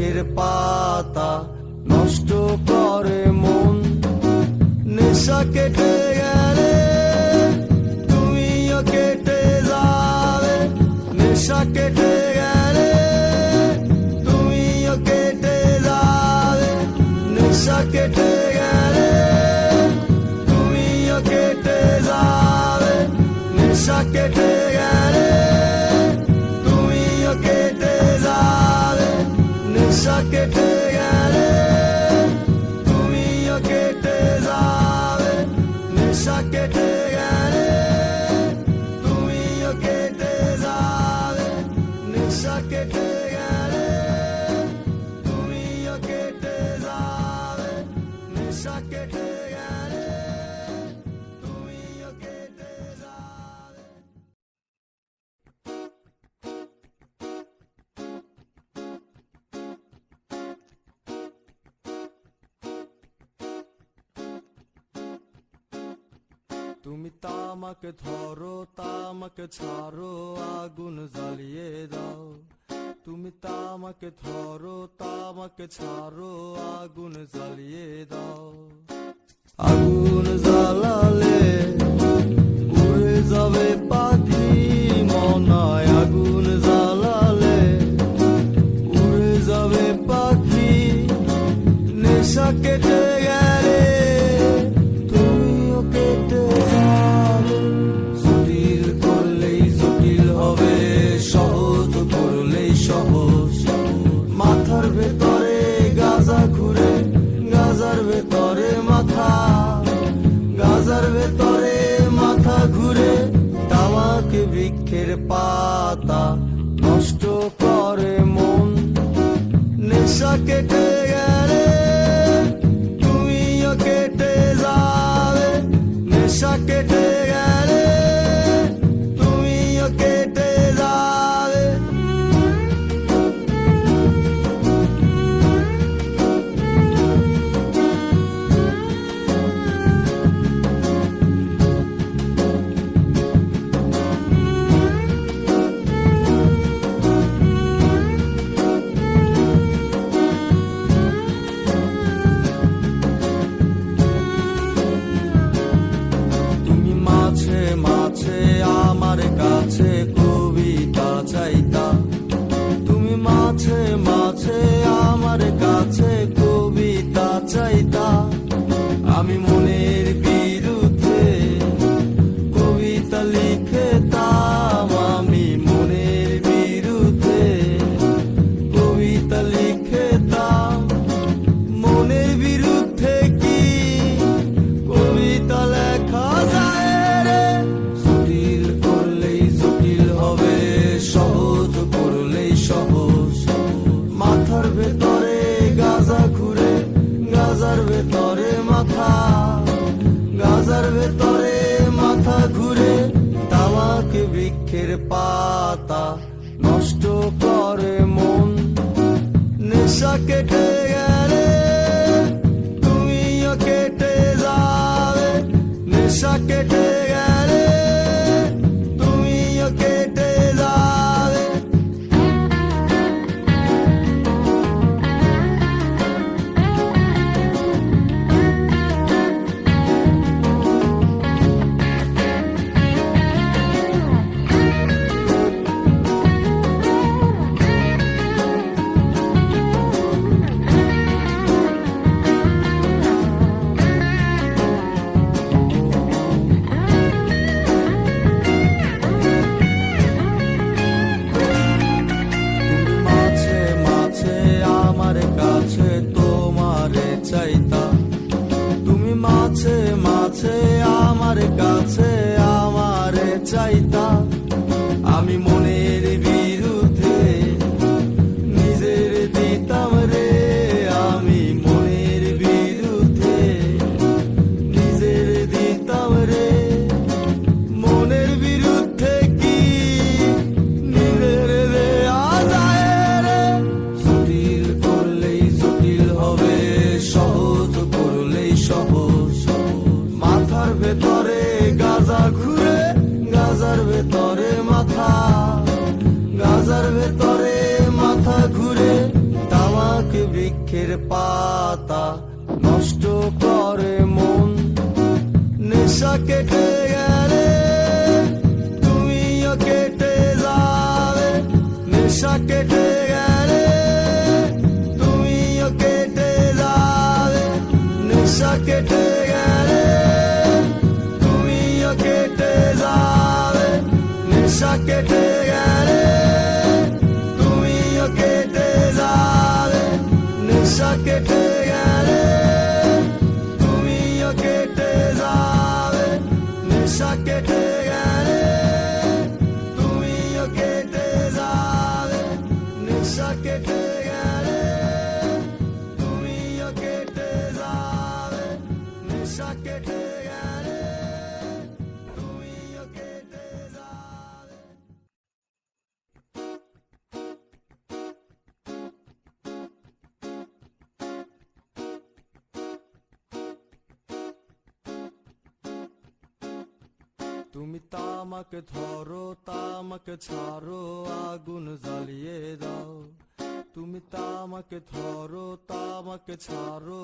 বৃক্ষের পাতা নষ্ট করে মন। নেশা কেটে গেলে তুমিও কেটে যাবে, নেশা কেটে গেলে তুমিও কেটে যাবে, নেশা কেটে গেলে তুমিও কেটে যাবে, নেশা কেটে গেলে তুমিও কেটে যাবে, নেশা কেটে গেলে তুমিও কেটে যাবে, নেশা কেটে গেলে তুমিও কেটে যাবে, নেশা কেটে গেলে তুমিও কেটে যাবে, নেশা কেটে গেলে তুমিও কেটে যাবে। তুমি তামাকে ধরো, তামাকে ছাড়ো, আগুন জ্বালিয়ে দাও। তুমি তামাকে ধরো, তামাকে ছাড়ো, আগুন জ্বালিয়ে দাও। আগুন জ্বালালে উড়ে যাবে পাখি মনায়, আগুন জ্বালালে উড়ে যাবে পাখি। নেশা কেটে গেলে তুমিও কেটে যাবে, জটিল করলেই জটিল হবে, সহজ করলেই সহজ। মাথার ভেতরে গাজা ঘুরে, গাজার ভেতরে মাথা, গাজার ভেতরে মাথা ঘুরে। তামাকে বৃক্ষের পাতা নষ্ট করে মন। নেশা কেটে গেলে তুমিও কেটে যাবে, নেশা কেটে গেলে তুমিও কেটে যাবে। তুমি মাঝে মাঝে আমার কাছে কবিতা চাইতা, তুমি মাঝে মাঝে আমার কাছে কবিতা চাইতা। আমি মনের বিরুদ্ধে কবিতা লিখতাম, আমি মনের বিরুদ্ধে কবিতা লিখতাম। মনের বিরুদ্ধে কি কবিতা লেখা যায় রে? জটিল করলেই জটিল হবে, সহজ করলেই সহজ। মাথার ভেতরে গাজা ঘুরে, গাজার ভেতরে মাথা, গাজার ভেতরে মাথা ঘুরে। তামাকে বৃক্ষের পাতা নষ্ট করে মন। নেশা কেটে গেলে তুমিও কেটে যাবে, নেশা কেটে গেলে তুমিও কেটে যাবে। মাঝে মাঝে আমার কাছে তোমারে চাইতা, তুমি মাঝে মাঝে আমার কাছে আমারে চাইতা। আমি মনের বিরুদ্ধে নিজের দিতাম রে, আমি মনের বিরুদ্ধে নিজের দিতাম রে। মনের বিরুদ্ধে কি নিজের দেয়া যায় রে? জটিল করলেই জটিল হবে, সহজ করলেই সহজ। মাথার ভেতরে গাজা ঘুরে, গাজার ভেতরে মাথা, পাতা নষ্ট করে মন। নেশা কেটে গেলে তুমিও কেটে যাবে, নেশা কেটে গেলে তুমিও কেটে যাবে, নেশা কেটে গেলে তুমিও কেটে যাবে, নেশা কেটে গেলে তুমিও কেটে যাবে, নেশা কেটে গেলে তুমিও কেটে যাবে, নেশা কেটে গেলে তুমিও কেটে যাবে, নেশা কেটে গেলে তুমিও কেটে যাবে, নেশা কেটে গেলে তুমিও কেটে যাবে। তুমি তামাকে ধরো, তামাকে ছাড়ো, আগুন জ্বালিয়ে দাও। তুমি তামাকে ধরো, তামাকে ছাড়ো।